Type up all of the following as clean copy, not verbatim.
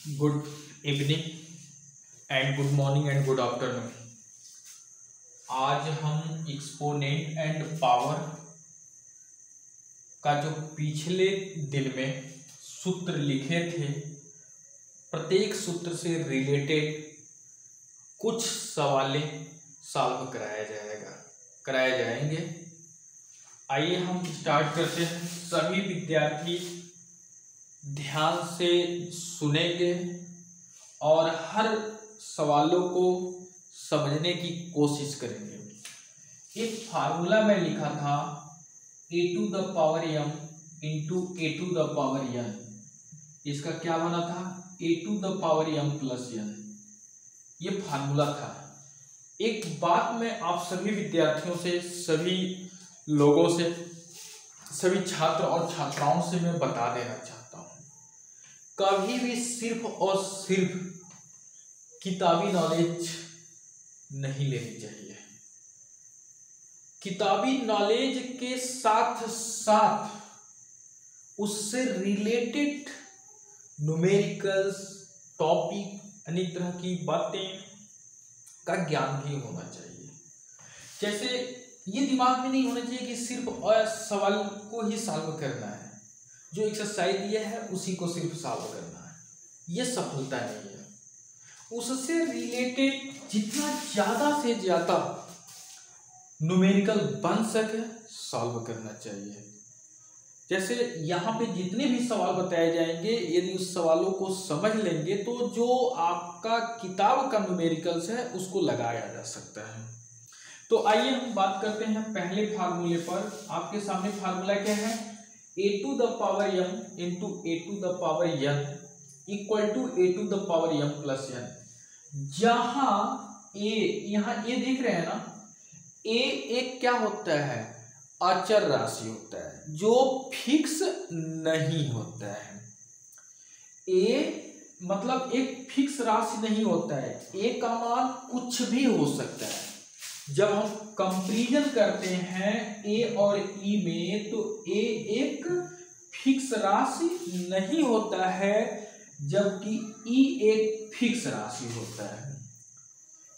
Good evening and good morning and good afternoon. आज हम exponent and power का जो पिछले दिन में सूत्र लिखे थे, प्रत्येक सूत्र से रिलेटेड कुछ सवालें सॉल्व कराए जाएंगे। आइए हम स्टार्ट करते हैं। सभी विद्यार्थी ध्यान से सुनेंगे और हर सवालों को समझने की कोशिश करेंगे। एक फार्मूला में लिखा था a⁴m इंटू a⁴n। इसका क्या बना था? a⁴m+n। ये फार्मूला था। एक बात मैं आप सभी विद्यार्थियों से, सभी लोगों से, सभी छात्र और छात्राओं से मैं बता देना चाहता हूं, कभी भी सिर्फ और सिर्फ किताबी नॉलेज नहीं लेनी चाहिए। किताबी नॉलेज के साथ साथ उससे रिलेटेड न्यूमेरिकल्स, टॉपिक, अनेक तरह की बातें का ज्ञान भी होना चाहिए। जैसे ये दिमाग में नहीं होना चाहिए कि सिर्फ सवाल को ही सॉल्व करना है, जो एक्सरसाइज दिया है उसी को सिर्फ सॉल्व करना है, ये सफलता नहीं है। उससे रिलेटेड जितना ज्यादा से ज्यादा न्यूमेरिकल बन सके सॉल्व करना चाहिए। जैसे यहाँ पे जितने भी सवाल बताए जाएंगे, यदि उस सवालों को समझ लेंगे तो जो आपका किताब का न्यूमेरिकल्स है उसको लगाया जा सकता है। तो आइए हम बात करते हैं पहले फार्मूले पर। आपके सामने फार्मूला क्या है? a⁴m into a⁴n equal to a⁴m+n। जहां यहाँ ए देख रहे हैं ना, ए एक क्या होता है? अचर राशि होता है जो फिक्स नहीं होता है। ए मतलब एक फिक्स राशि नहीं होता है। ए का मान कुछ भी हो सकता है। जब हम कंपैरिजन करते हैं ए और ई में, तो ए एक फिक्स राशि नहीं होता है, जबकि ई एक फिक्स राशि होता है।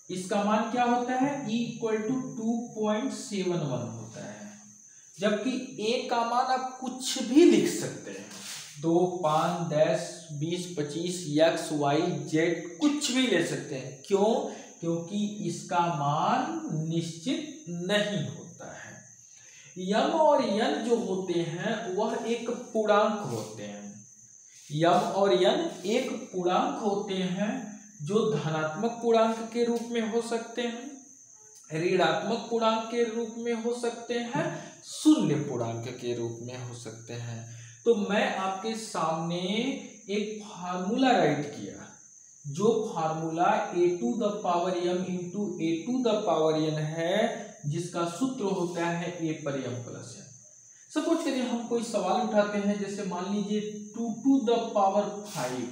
इसका मान क्या होता है? ई इक्वल टू 2.71 होता है। जबकि ए का मान आप कुछ भी लिख सकते हैं, 2, 5, 10, 20, 25, x, y, z कुछ भी ले सकते हैं। क्यों? क्योंकि इसका मान निश्चित नहीं होता है। यम और यन जो होते हैं वह एक पूर्णांक होते हैं। यम और यन एक पूर्णांक होते हैं जो धनात्मक पूर्णांक के रूप में हो सकते हैं, ऋणात्मक पूर्णांक के रूप में हो सकते हैं, शून्य पूर्णांक के रूप में हो सकते हैं। तो मैं आपके सामने एक फार्मूला राइट किया, जो फार्मूला a⁴m इंटू a⁴n है, जिसका सूत्र होता है a⁴m+n। सपोज करिए हम कोई सवाल उठाते हैं, जैसे मान लीजिए 2⁵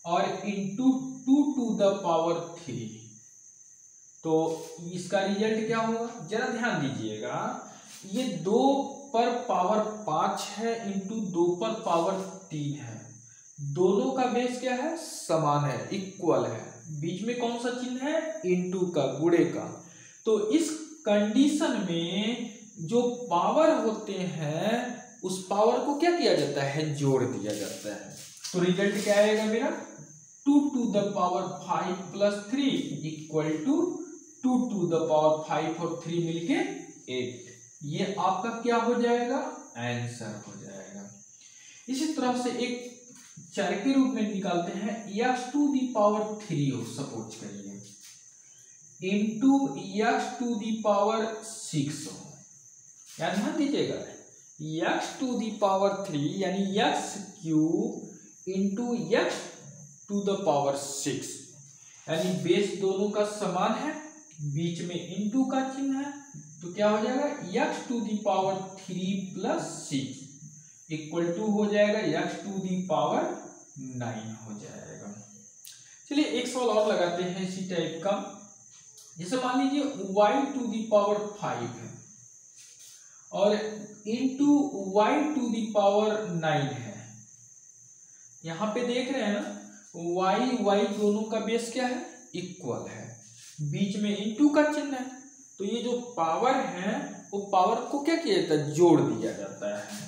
और इंटू 2⁵, तो इसका रिजल्ट क्या होगा? जरा ध्यान दीजिएगा। ये 2 पर पावर 5 है इंटू 2 पर पावर 3 है। दोनों का बेस क्या है? समान है, इक्वल है। बीच में कौन सा चिन्ह है? इंटू का, गुणे का। तो इस कंडीशन में जो पावर होते हैं उस पावर को क्या किया जाता है? जोड़ दिया जाता है। तो रिजल्ट क्या आएगा मेरा? 2⁵ इक्वल टू 2⁵ और 3 मिलके 8। ये आपका क्या हो जाएगा? आंसर हो जाएगा। इसी तरह से एक चर के रूप में निकालते हैं, x⁴ हो सपोज करिए, इंटू x⁴ हो। या ध्यान दीजिएगा, x⁴ यानी x³ इंटू x⁴, यानी बेस दोनों का समान है, बीच में इंटू का चिन्ह है, तो क्या हो जाएगा? x⁴ इक्वल टू हो जाएगा x⁴ हो जाएगा। चलिए एक सवाल और लगाते हैं इसी टाइप का। जैसे मान लीजिए y⁵ है और इंटू y⁴ है, यहाँ पे देख रहे हैं ना, वाई वाई दोनों का बेस क्या है, इक्वल है, बीच में इनटू का चिन्ह है, तो ये जो पावर है वो पावर को क्या किया जाता है, जोड़ दिया जाता है,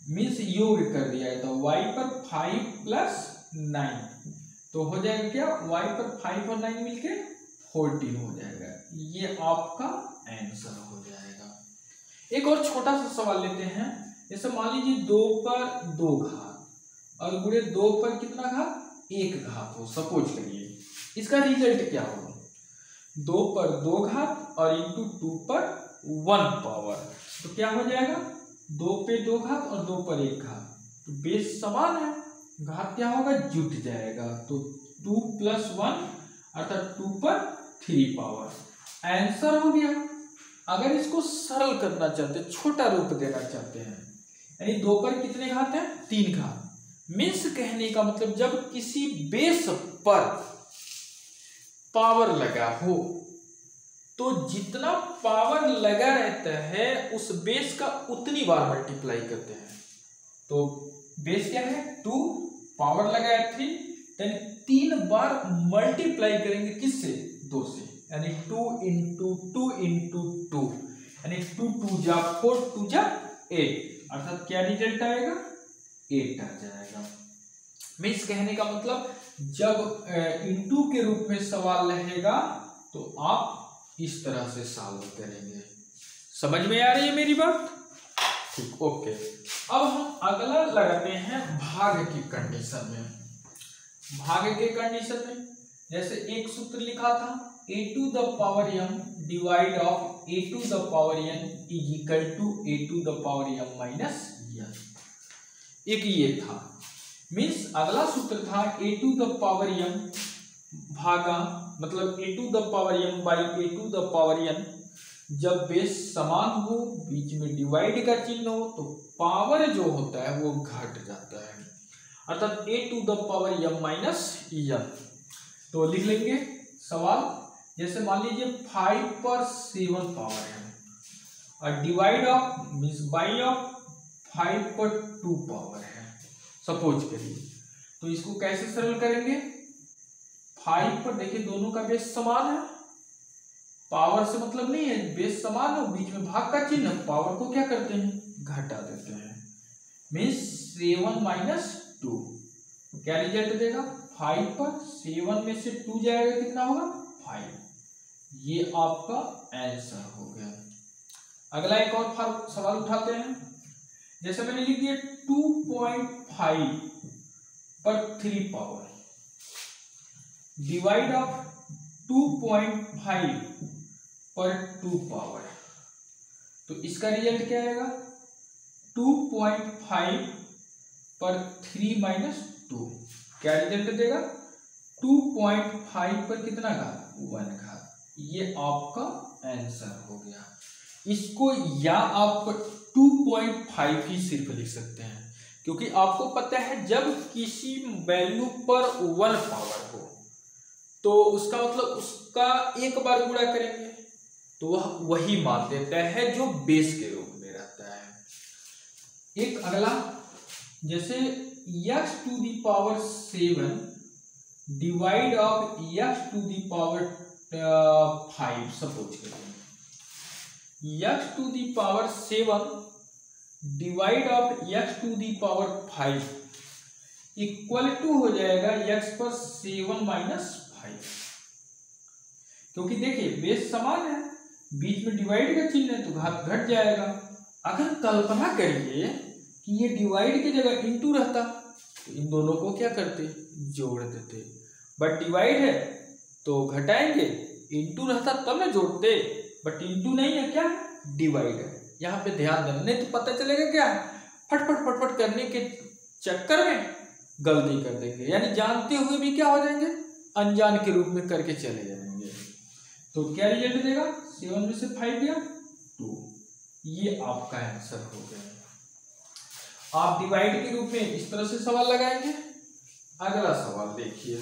मीन्स योग कर दिया जाता है। वाई पर 5 प्लस 9 तो हो जाएगा क्या, वाई पर 5 और 9 मिलके 14 हो जाएगा, ये आपका आंसर हो जाएगा। एक और छोटा सा सवाल लेते हैं, जैसे मान लीजिए 2 पर 2 घात और गुणे 2 पर कितना घात, 1 घात हो, सपोज करिए, इसका रिजल्ट क्या होगा, 2 पर 2 घात और इंटू 2 पर 1 पावर, तो क्या हो जाएगा, 2 पे 2 घात और 2 पर 1 घात, तो बेस समान है, घात क्या होगा, जुट जाएगा, तो 2 प्लस 1 अर्थात 2 पर 3 पावर, आंसर हो गया। अगर इसको सरल करना चाहते हैं, छोटा रूप देना चाहते हैं, यानी 2 पर कितने घात है, 3 घात, मीन्स कहने का मतलब जब किसी बेस पर पावर लगा हो तो जितना पावर लगा रहता है उस बेस का उतनी बार मल्टीप्लाई करते हैं, तो बेस क्या है 2, पावर लगा है 3, यानी 3 बार मल्टीप्लाई करेंगे किससे, 2 से, यानी 2 इंटू 2 इंटू 2, यानी 2 2 जा 4 2 जा 8, अर्थात क्या रिजल्ट आएगा, 8 आ जाएगा। मीन्स कहने का मतलब जब इंटू के रूप में सवाल रहेगा तो आप इस तरह से सॉल्व करेंगे। समझ में आ रही है मेरी बात, ठीक, ओके। अब हम अगला लगाते हैं भाग की कंडीशन में। भाग के कंडीशन में जैसे एक सूत्र लिखा था, a to the power m divide of a to the power n is equal to a to the power m minus n, एक ये था। मीन्स अगला सूत्र था a to the power m भागा मतलब a to the power m by a to the power n, जब base समान हो, बीच में डिवाइड का चिन्ह हो, तो पावर जो होता है वो घट जाता है, अर्थात a to the power m minus n। तो लिख लेंगे सवाल, जैसे मान लीजिए 5 पर 7 पावर है और divide of means by of 5 पर 2 पावर है, सपोज करिए, तो इसको कैसे सरल करेंगे, 5 पर देखिए दोनों का बेस समान है, पावर से मतलब नहीं है, बेस समान है, बीच में भाग का चिन्ह, पावर को क्या करते हैं, घटा देते हैं, मीन्स 7 माइनस 2, क्या रिजल्ट देगा, 5 पर 7 में से 2 जाएगा कितना होगा, 5, ये आपका आंसर हो गया। अगला एक और सवाल उठाते हैं, जैसे मैंने लिख दिया 2.5 पर 3 पावर डिवाइड ऑफ 2.5 पर 2 पावर, तो इसका रिजल्ट क्या आएगा, 2.5 पर 3 माइनस 2, क्या रिजल्ट देगा, 2.5 पर कितना घात, 1 घात, ये आपका आंसर हो गया। इसको या आप 2.5 ही सिर्फ लिख सकते हैं, क्योंकि आपको पता है जब किसी वैल्यू पर 1 पावर हो तो उसका मतलब उसका एक बार गुणा करेंगे तो वह वही मान देता है जो बेस के रूप में रहता है। एक अगला, जैसे x to the power 7 divide of x to the power 5, suppose करें x to the power 7 divide of x to the power 5 equal to हो जाएगा x पर 7 माइनस 5, क्योंकि देखिए बेस समान है, बीच में डिवाइड का चिन्ह है तो घात घट जाएगा। अगर कल्पना करिए कि ये डिवाइड की जगह इंटू रहता तो इन दोनों को क्या करते, जोड़ देते, बट डिवाइड है तो घटाएंगे, इंटू रहता तब ना जोड़ते, बट इंटू नहीं है, क्या डिवाइड है। यहाँ पे ध्यान देना, नहीं तो पता चलेगा क्या फटफट फटफट करने के चक्कर में गलती कर देंगे, यानी जानते हुए भी क्या हो जाएंगे, अनजान के रूप में करके चले जाएंगे। तो क्या रिजल्ट देगा, 7 में से 5 गया 2, ये आपका आंसर हो गया। आप डिवाइड के रूप में इस तरह से सवाल लगाएंगे। अगला सवाल देखिए,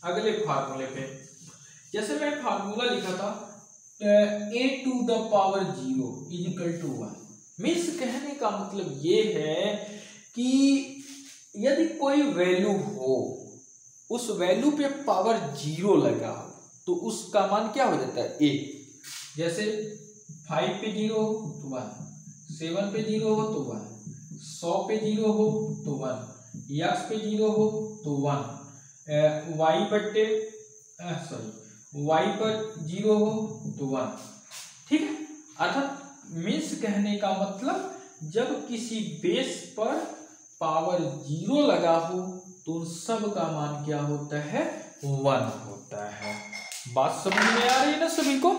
अगले फार्मूले पे, जैसे मैं फार्मूला लिखा था a to the power 0 is equal to 1, means कहने का मतलब ये है कि यदि कोई वैल्यू हो, उस वैल्यू पे पावर 0 लगा हो तो उसका मान क्या हो जाता है? 1। जैसे 5 पे 0 हो तो 1, 7 पे 0 हो तो 1, 100 पे 0 हो तो 1, x पे 0 हो तो 1, y पर 0 हो तो 1। ठीक है, अर्थात मीन्स कहने का मतलब जब किसी बेस पर पावर 0 लगा हो तो उन सब का मान क्या होता है? 1 होता है। बात समझ में आ रही है ना सभी को?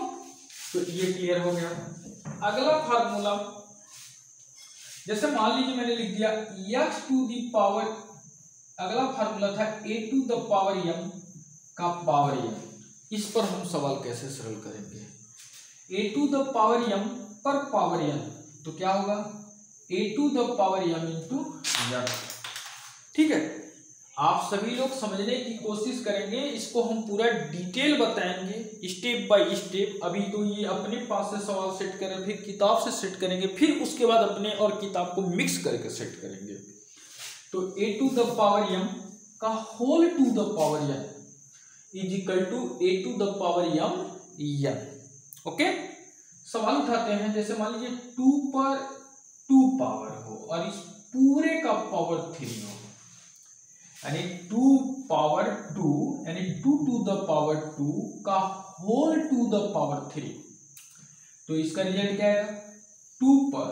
तो ये क्लियर हो गया। अगला फार्मूला, जैसे मान लीजिए मैंने लिख दिया x टू दी पावर, अगला फार्मूला था a to the power m का पावर m। इस पर हम सवाल कैसे सरल करेंगे? a to the power m पर पावर n, तो क्या होगा? a to the power m into m। ठीक है, आप सभी लोग समझने की कोशिश करेंगे, इसको हम पूरा डिटेल बताएंगे स्टेप बाय स्टेप। अभी तो ये अपने पास से सवाल सेट करें, फिर किताब से सेट करेंगे, फिर उसके बाद अपने और किताब को मिक्स करके सेट करेंगे। तो a to the power m का whole to the power n is equal to a to the power m n। Okay, सवाल उठाते हैं। जैसे मान लीजिए 2 पर 2 पावर हो और इस पूरे का पावर 3 हो, यानी 2 पावर 2 यानी 2 टू द पावर 2 का होल टू द पावर 3, तो इसका रिजल्ट क्या आएगा? 2 पर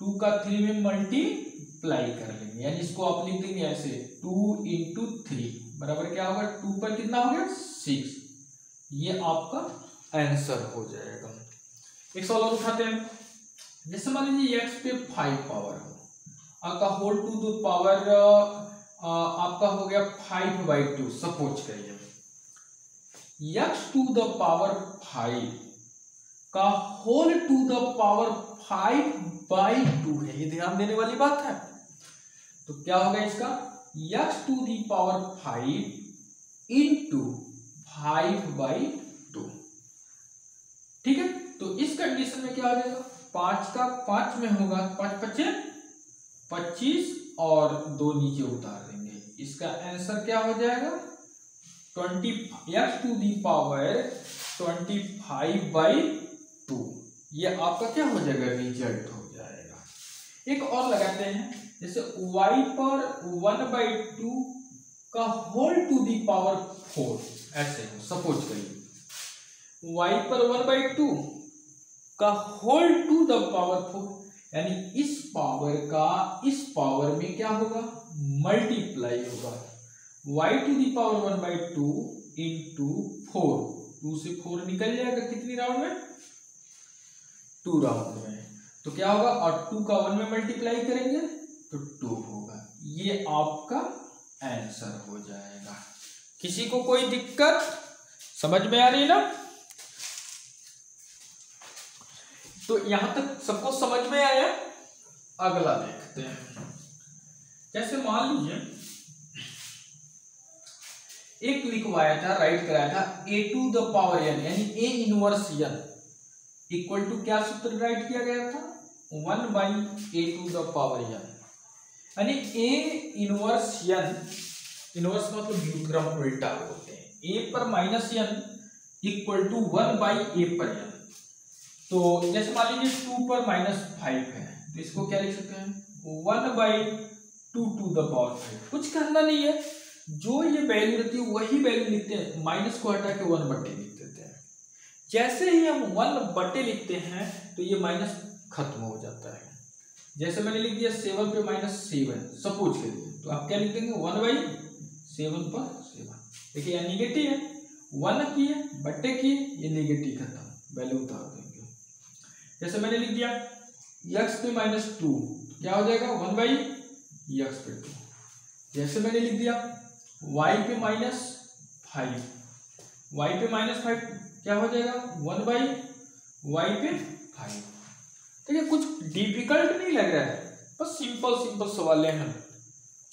2 का 3 में मल्टीप्लाई कर लेंगे, यानी इसको आप लिख देंगे ऐसे 2 इंटू 3 बराबर क्या होगा? 2 पर कितना हो गया? 6। ये आपका आंसर हो जाएगा। एक सवाल और उठाते हैं। जैसे मान लीजिए x पे 5 पावर हो, आपका होल टू द पावर आपका हो गया 5/2। सपोज करिए x टू द पावर 5 का होल टू द पावर 5/2 है, ये ध्यान देने वाली बात है। तो क्या होगा इसका? x to the power 5 into 5/2। ठीक है, तो इस कंडीशन में क्या हो जाएगा? 5 का 5 में होगा, 5 5 25 और 2 नीचे उतार देंगे, इसका आंसर क्या हो जाएगा? 20 x टू दी पावर 25/2। ये आपका क्या हो जाएगा? रिजल्ट हो जाएगा। एक और लगाते हैं, जैसे y पर 1/2 का होल टू दी पावर 4, ऐसे हो। सपोज करिए y पर 1/2 का होल टू द पावर 4, यानी इस पावर का इस पावर में क्या होगा? मल्टीप्लाई होगा। y to the power 1/2 into 4, 2 से 4 निकल जाएगा कितनी राउंड में? 2 राउंड में। तो क्या होगा? और 2 का 1 में मल्टीप्लाई करेंगे तो 2 होगा। ये आपका आंसर हो जाएगा। किसी को कोई दिक्कत समझ में आ रही है ना? तो यहां तक सबको समझ में आया। अगला देखते हैं। जैसे मान लीजिए एक लिखवाया था, राइट कराया था a to the power n, यानी a inverse n equal to क्या सूत्र राइट किया गया था? 1/a to the power n, यानी a इनवर्स n, इनवर्स मतलब व्युत्क्रम उल्टा बोलते हैं, a पर minus n equal to 1/a पर n। तो जैसे मान लीजिए 2 पर -5 है, तो इसको क्या लिख सकते हैं? 1/2 टू द पावर 5। कुछ करना नहीं है, जो ये वैल्यू रहती है वही वैल्यू लिखते हैं, माइनस को हटा के 1/, लिख देते हैं। जैसे ही हम 1/, लिखते हैं तो ये माइनस खत्म हो जाता है। जैसे मैंने लिख दिया 7 पे -7, सपोज करिए, तो आप क्या लिख देंगे? 1/7 पर 7। देखिए ये निगेटिव है, 1 किए बट्टे किए, ये निगेटिव खत्म, वैल्यू उतार देंगे। जैसे मैंने लिख दिया x पे -2, क्या हो जाएगा? 1/x पे 2। जैसे मैंने लिख दिया y पे -5, y पे -5 क्या हो जाएगा? 1/y पे 5। ठीक है, कुछ डिफिकल्ट नहीं लग रहा है, बस सिंपल सिंपल सवाल हैं,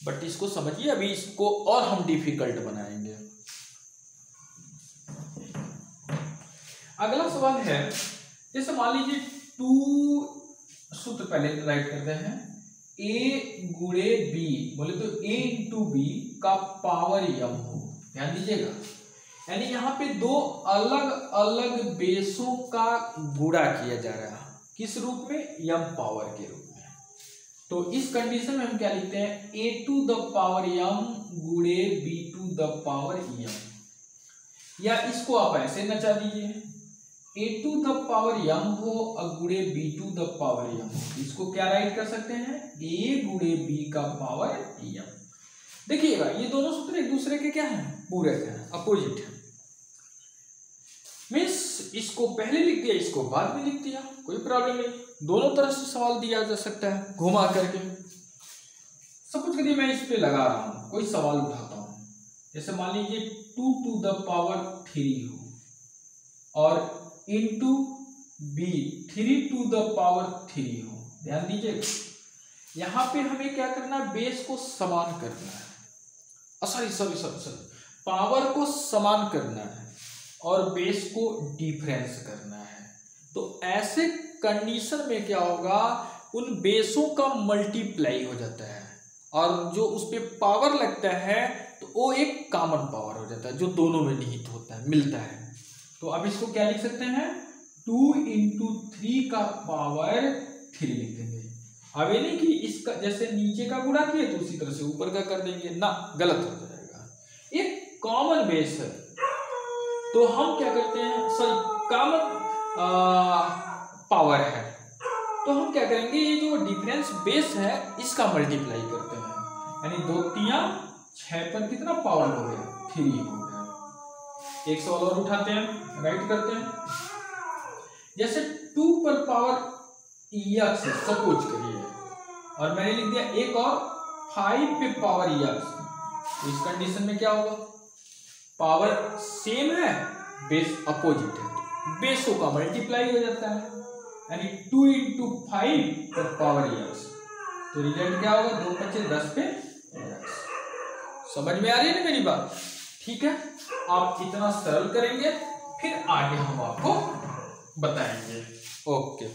बट इसको समझिए। अभी इसको और हम डिफिकल्ट बनाएंगे। अगला सवाल है, जैसे मान लीजिए 2 सूत्र पहले राइट करते हैं। ए गुणे बी बोले तो ए इंटू बी का पावर m हो। ध्यान दीजिएगा, यानी यहाँ पे दो अलग अलग बेसों का गुणा किया जा रहा है, किस रूप में, m पावर के रूप में। तो इस कंडीशन में हम क्या लिखते हैं, a to the power m गुणे b to the power m, या इसको आप ऐसे नचा दीजिए, a to the power m हो और गुणे b to the power m हो। इसको क्या राइट कर सकते हैं, a गुणे b का पावर m। देखिएगा ये दोनों सूत्र एक दूसरे के क्या हैं, पूरक हैं, अपोजिट है। मीन्स इसको पहले लिख दिया, इसको बाद में लिख दिया, कोई प्रॉब्लम नहीं, दोनों तरह से सवाल दिया जा सकता है घुमा करके। सपोज करिए मैं इस पे लगा रहा हूं, कोई सवाल उठाता हूं, जैसे मान लीजिए 2 टू द पावर 3 हो और into b 3 to the power 3 हो। ध्यान दीजिएगा यहां पे हमें क्या करना है, बेस को समान करना है, सॉरी पावर को समान करना है और बेस को डिफरेंस करना है। तो ऐसे कंडीशन में क्या होगा, उन बेसों का मल्टीप्लाई हो जाता है और जो उस पे पावर लगता है तो वो एक कॉमन पावर हो जाता है जो दोनों में निहित होता है, मिलता है। तो अब इसको क्या लिख सकते हैं, 2 इंटू 3 का पावर 3 लिख देंगे। अब ये नहीं कि इसका जैसे नीचे का गुणा किए तो उसी तरह से ऊपर का कर देंगे ना, गलत हो जाएगा। एक कॉमन बेस है तो हम क्या करते हैं, सॉरी कॉमन पावर है तो हम क्या करेंगे, ये जो डिफरेंस बेस है इसका मल्टीप्लाई करते हैं, यानी 2 3 6 पर कितना पावर हो गया, 3 हो गया। एक सवाल और उठाते हैं, राइट करते हैं, जैसे 2 पर पावर x सपोज करिए और मैंने लिख दिया एक और 5 पे पावर x, तो इस कंडीशन में क्या होगा, पावर सेम है, बेस अपोजिट है, बेसों का मल्टीप्लाई हो जाता है, यानी 2 इंटू 5 पर पावर x, तो रिजल्ट क्या होगा, 2 5 10 पे x। समझ में आ रही है ना मेरी बात, ठीक है। आप इतना सरल करेंगे फिर आगे हम आपको बताएंगे। ओके।